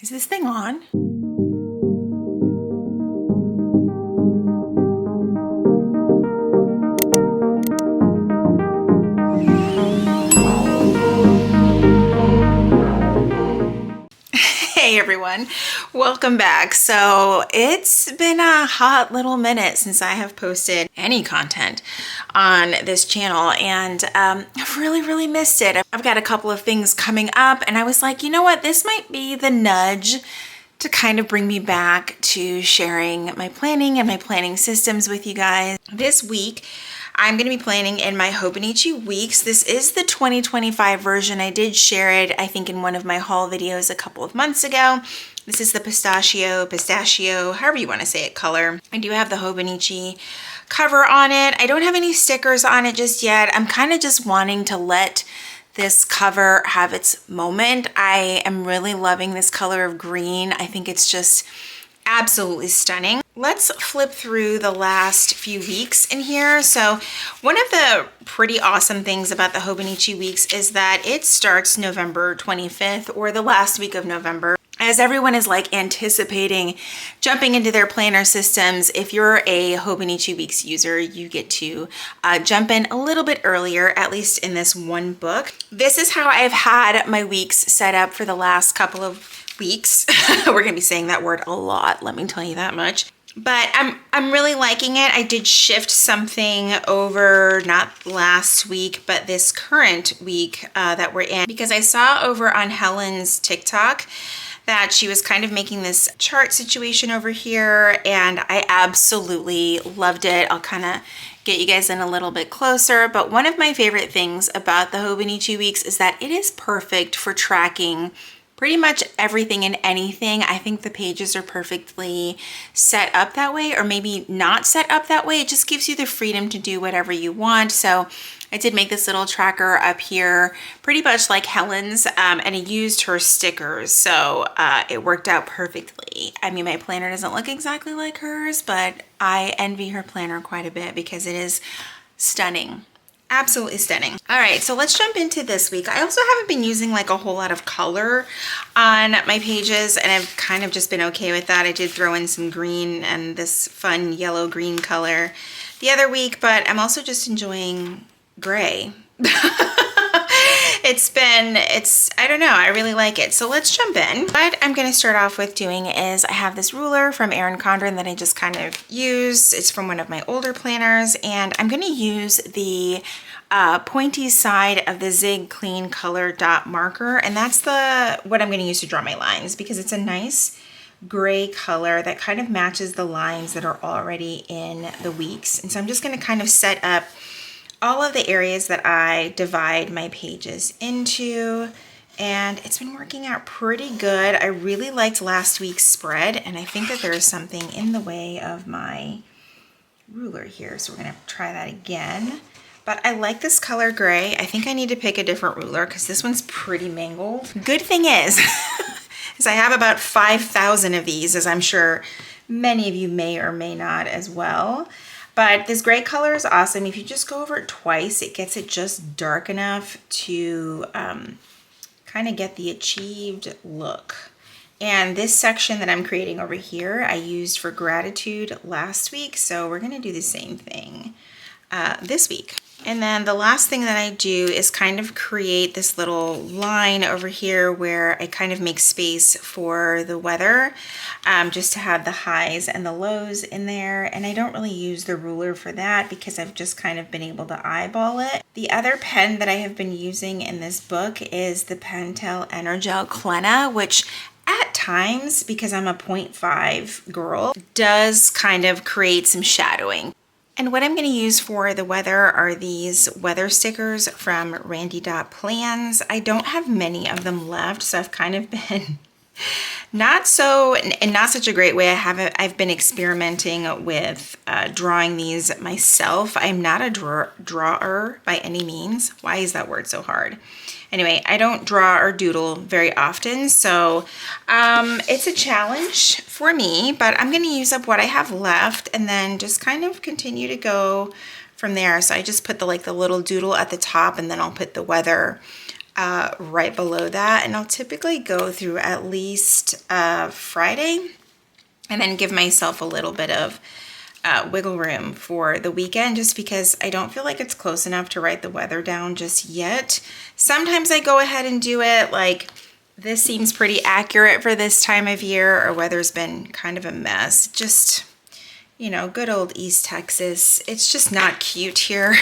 Is this thing on? Hey everyone, welcome back. So it's been a hot little minute since I have posted any content on this channel, and I've really missed it. I've got a couple of things coming up, and I was like, you know what, this might be the nudge to kind of bring me back to sharing my planning and my planning systems with you guys. This week, I'm going to be planning in my Hobonichi Weeks. This is the 2025 version. I did share it, I think, in one of my haul videos a couple of months ago. This is the pistachio, however you want to say it, color. I do have the Hobonichi cover on it. I don't have any stickers on it just yet. I'm kind of just wanting to let this cover have its moment. I am really loving this color of green. I think it's just absolutely stunning. Let's flip through the last few weeks in here. So one of the pretty awesome things about the Hobonichi Weeks is that it starts November 25th, or the last week of November. As everyone is like anticipating jumping into their planner systems, if you're a Hobonichi Weeks user, you get to jump in a little bit earlier, at least in this one book. This is how I've had my weeks set up for the last couple of weeks. We're gonna be saying that word a lot, let me tell you that much. But I'm really liking it. I did shift something over, not last week, but this current week that we're in, because I saw over on Helen's TikTok that she was kind of making this chart situation over here, and I absolutely loved it. I'll kind of get you guys in a little bit closer, but one of my favorite things about the Hobonichi Weeks is that it is perfect for tracking pretty much everything and anything. I think the pages are perfectly set up that way, or maybe not set up that way. It just gives you the freedom to do whatever you want. So I did make this little tracker up here, pretty much like Helen's, and I used her stickers. So it worked out perfectly. I mean, my planner doesn't look exactly like hers, but I envy her planner quite a bit because it is stunning. Absolutely stunning. All right, so let's jump into this week. I also haven't been using like a whole lot of color on my pages, and I've kind of just been okay with that. I did throw in some green and this fun yellow green color the other week, but I'm also just enjoying gray. I don't know, I really like it. So let's jump in. What I'm gonna start off with doing is I have this ruler from Erin Condren that I just kind of used. It's from one of my older planners, and I'm gonna use the pointy side of the Zig Clean Color Dot marker, and that's what I'm gonna use to draw my lines, because it's a nice gray color that kind of matches the lines that are already in the weeks. And so I'm just gonna kind of set up all of the areas that I divide my pages into, and it's been working out pretty good. I really liked last week's spread, and I think that there is something in the way of my ruler here, so we're gonna try that again. But I like this color gray. I think I need to pick a different ruler because this one's pretty mangled. Good thing is I have about 5,000 of these, as I'm sure many of you may or may not as well. But this gray color is awesome. If you just go over it twice, it gets it just dark enough to kind of get the achieved look. And this section that I'm creating over here, I used for gratitude last week. So we're gonna do the same thing this week. And then the last thing that I do is kind of create this little line over here where I kind of make space for the weather, just to have the highs and the lows in there. And I don't really use the ruler for that because I've just kind of been able to eyeball it. The other pen that I have been using in this book is the Pentel Energel Clenna, which at times, because I'm a 0.5 girl, does kind of create some shadowing. And what I'm going to use for the weather are these weather stickers from Randy.Plans. I don't have many of them left, so I've kind of been not such a great way. I've been experimenting with drawing these myself. I'm not a drawer by any means. Why is that word so hard? Anyway, I don't draw or doodle very often, so it's a challenge for me, but I'm going to use up what I have left and then just kind of continue to go from there. So I just put the little doodle at the top, and then I'll put the weather right below that, and I'll typically go through at least Friday and then give myself a little bit of wiggle room for the weekend, just because I don't feel like it's close enough to write the weather down just yet. Sometimes I go ahead and do it, like this seems pretty accurate for this time of year. Our weather's been kind of a mess. Just, you know, good old East Texas. It's just not cute here.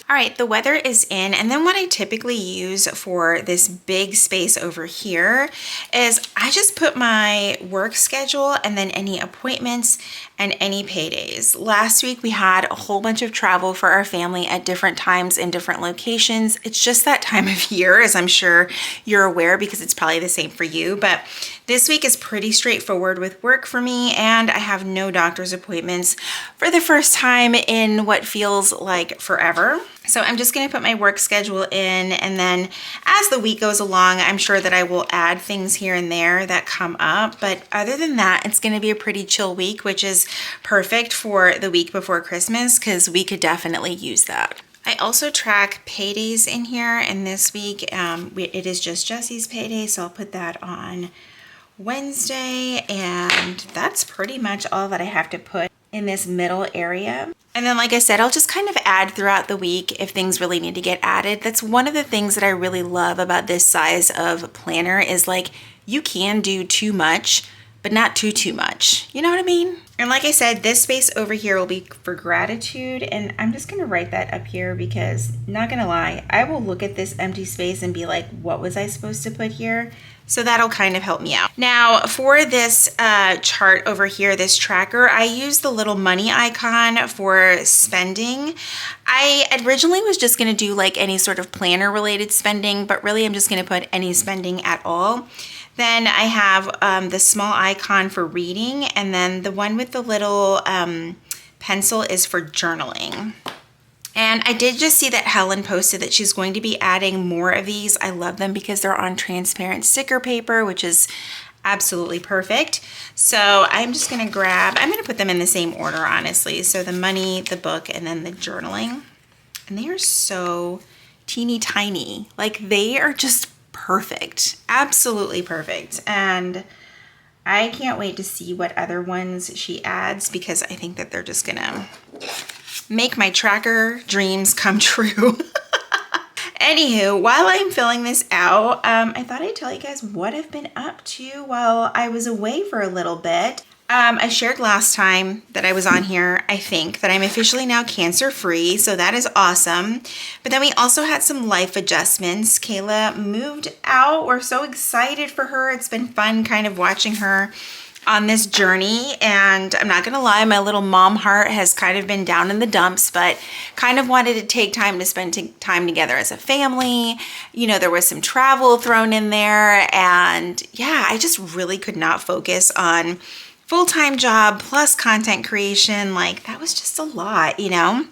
All right, the weather is in, and then what I typically use for this big space over here is I just put my work schedule and then any appointments and any paydays. Last week we had a whole bunch of travel for our family at different times in different locations. It's just that time of year, as I'm sure you're aware, because it's probably the same for you, but this week is pretty straightforward with work for me, and I have no doctor's appointments for the first time in what feels like forever. So I'm just gonna put my work schedule in, and then as the week goes along, I'm sure that I will add things here and there that come up. But other than that, it's gonna be a pretty chill week, which is perfect for the week before Christmas, because we could definitely use that. I also track paydays in here, and this week it is just Jesse's payday, so I'll put that on Wednesday, and that's pretty much all that I have to put in this middle area. And then, like I said, I'll just kind of add throughout the week if things really need to get added. That's one of the things that I really love about this size of planner is, like, you can do too much, but not too much. You know what I mean? And like I said, this space over here will be for gratitude, and I'm just gonna write that up here because, not gonna lie, I will look at this empty space and be like, what was I supposed to put here? So that'll kind of help me out. Now for this chart over here, this tracker, I use the little money icon for spending. I originally was just gonna do like any sort of planner related spending, but really I'm just gonna put any spending at all. Then I have the small icon for reading, and then the one with the little pencil is for journaling. And I did just see that Helen posted that she's going to be adding more of these. I love them because they're on transparent sticker paper, which is absolutely perfect. So I'm just gonna I'm gonna put them in the same order, honestly. So the money, the book, and then the journaling. And they are so teeny tiny. Like, they are just perfect, absolutely perfect. And I can't wait to see what other ones she adds, because I think that they're just gonna make my tracker dreams come true. Anywho, while I'm filling this out, I thought I'd tell you guys what I've been up to while I was away for a little bit. I shared last time that I was on here, I think, that I'm officially now cancer-free, so that is awesome. But then we also had some life adjustments. Kayla moved out. We're so excited for her. It's been fun kind of watching her on this journey, and I'm not gonna lie, my little mom heart has kind of been down in the dumps, but kind of wanted to take time to spend time together as a family. You know, there was some travel thrown in there, and yeah, I just really could not focus on full-time job plus content creation. Like, that was just a lot, you know?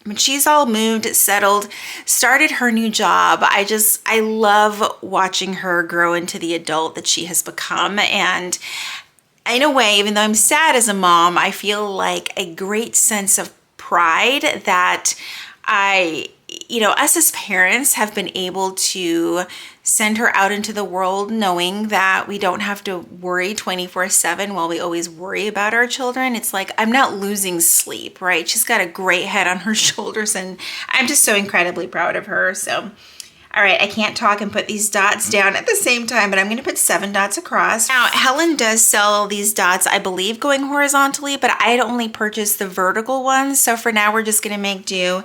When she's all moved, settled, started her new job, I love watching her grow into the adult that she has become. And in a way, even though I'm sad as a mom, I feel like a great sense of pride that us as parents have been able to send her out into the world knowing that we don't have to worry 24/7 while we always worry about our children. It's like, I'm not losing sleep, right? She's got a great head on her shoulders, and I'm just so incredibly proud of her. So, all right, I can't talk and put these dots down at the same time, but I'm gonna put 7 dots across. Now, Helen does sell these dots, I believe, going horizontally, but I had only purchased the vertical ones. So for now, we're just gonna make do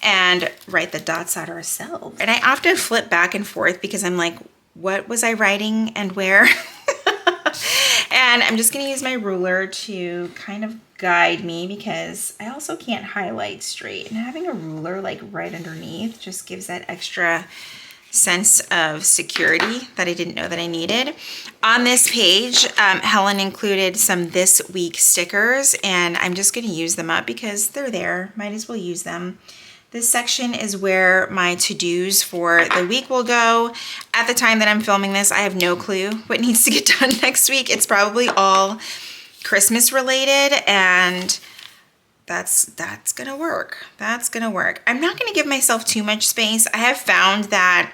and write the dots out ourselves. And I often flip back and forth because I'm like, what was I writing and where? And I'm just gonna use my ruler to kind of guide me, because I also can't highlight straight, and having a ruler like right underneath just gives that extra sense of security that I didn't know that I needed. On this page, Helen included some this week stickers, and I'm just gonna use them up because they're there, might as well use them. This section is where my to-dos for the week will go. At the time that I'm filming this, I have no clue what needs to get done next week. It's probably all Christmas related, and that's gonna work. That's gonna work. I'm not gonna give myself too much space. I have found that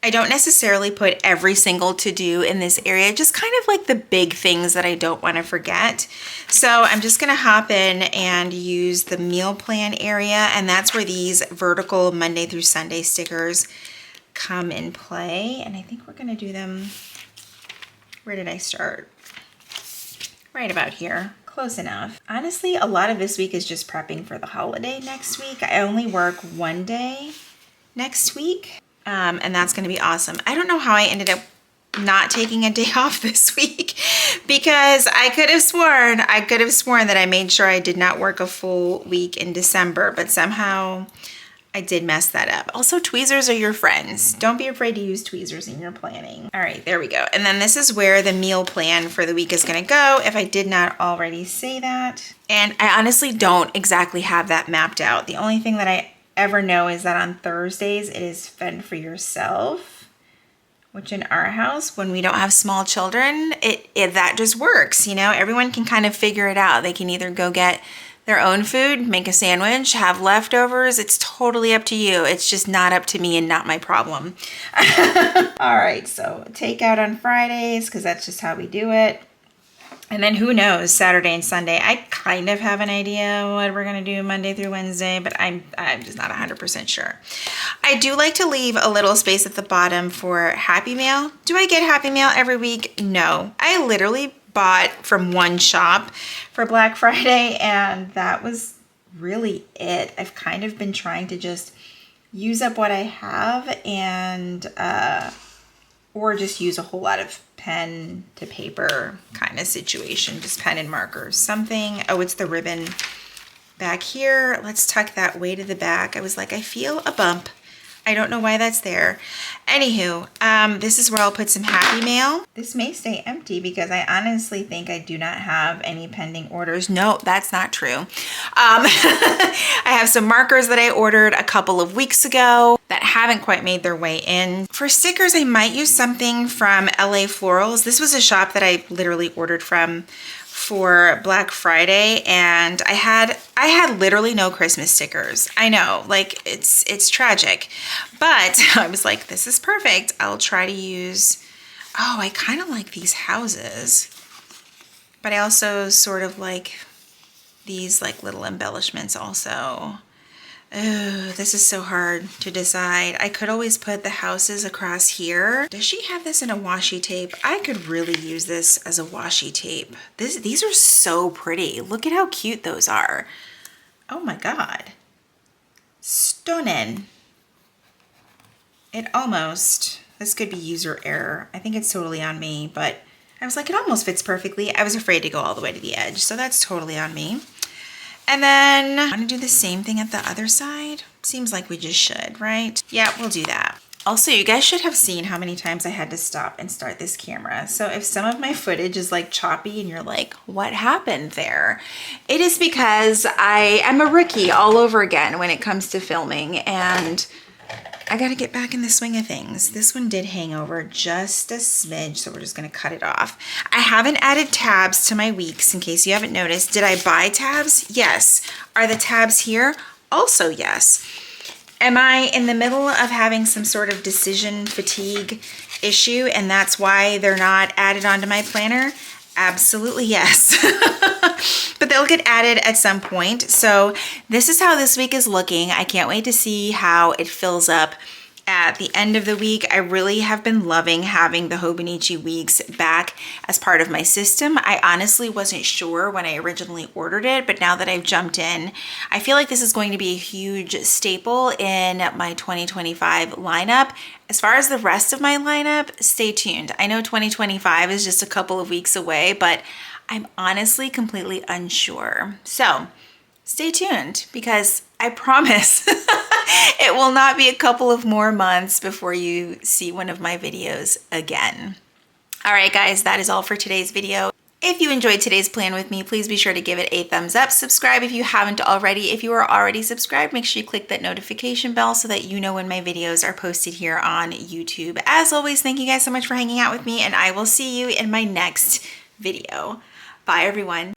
I don't necessarily put every single to-do in this area, just kind of like the big things that I don't want to forget. So I'm just going to hop in and use the meal plan area, and that's where these vertical Monday through Sunday stickers come in play. And I think we're going to do them, where did I start? Right about here. Close enough. Honestly, a lot of this week is just prepping for the holiday next week. I only work one day next week. And that's going to be awesome. I don't know how I ended up not taking a day off this week because I could have sworn that I made sure I did not work a full week in December, but somehow I did mess that up. Also, tweezers are your friends. Don't be afraid to use tweezers in your planning. All right, there we go. And then this is where the meal plan for the week is going to go, if I did not already say that. And I honestly don't exactly have that mapped out. The only thing that I ever know is that on Thursdays it is fend for yourself, which in our house, when we don't have small children, that just works. You know, everyone can kind of figure it out. They can either go get their own food, make a sandwich, have leftovers. It's totally up to you. It's just not up to me and not my problem. All right, so takeout on Fridays because that's just how we do it. And then who knows, Saturday and Sunday. I kind of have an idea what we're gonna do Monday through Wednesday, but I'm just not 100% sure. I do like to leave a little space at the bottom for Happy Mail. Do I get Happy Mail every week? No. I literally bought from one shop for Black Friday, and that was really it. I've kind of been trying to just use up what I have and or just use a whole lot of pen to paper kind of situation, just pen and markers, something. Oh, it's the ribbon back here. Let's tuck that way to the back. I was like, I feel a bump. I don't know why that's there. Anywho, this is where I'll put some Happy Mail. This may stay empty because I honestly think I do not have any pending orders. No, that's not true. I have some markers that I ordered a couple of weeks ago that haven't quite made their way in. For stickers, I might use something from LA Florals. This was a shop that I literally ordered from for Black Friday, and I had literally no Christmas stickers. I know, like it's tragic, but I was like, this is perfect. I'll try to use, oh, I kind of like these houses, but I also sort of like these like little embellishments also. Oh, this is so hard to decide. I could always put the houses across here. Does she have this in a washi tape? I could really use this as a washi tape. These are so pretty. Look at how cute those are. Oh my God. Stunning. This could be user error. I think it's totally on me, but I was like, it almost fits perfectly. I was afraid to go all the way to the edge, so that's totally on me. And then I'm gonna do the same thing at the other side. Seems like we just should, right? Yeah, we'll do that. Also, you guys should have seen how many times I had to stop and start this camera. So if some of my footage is like choppy and you're like, what happened there? It is because I am a rookie all over again when it comes to filming, and I gotta get back in the swing of things. This one did hang over just a smidge, so we're just gonna cut it off. I haven't added tabs to my weeks, in case you haven't noticed. Did I buy tabs? Yes. Are the tabs here? Also yes. Am I in the middle of having some sort of decision fatigue issue, and that's why they're not added onto my planner? Absolutely yes. But they'll get added at some point. So this is how this week is looking. I can't wait to see how it fills up at the end of the week. I really have been loving having the Hobonichi Weeks back as part of my system. I honestly wasn't sure when I originally ordered it, but now that I've jumped in, I feel like this is going to be a huge staple in my 2025 lineup. As far as the rest of my lineup, stay tuned. I know 2025 is just a couple of weeks away, but I'm honestly completely unsure. So stay tuned, because I promise it will not be a couple of more months before you see one of my videos again. All right, guys, that is all for today's video. If you enjoyed today's plan with me, please be sure to give it a thumbs up. Subscribe if you haven't already. If you are already subscribed, make sure you click that notification bell so that you know when my videos are posted here on YouTube. As always, thank you guys so much for hanging out with me, and I will see you in my next video. Bye, everyone.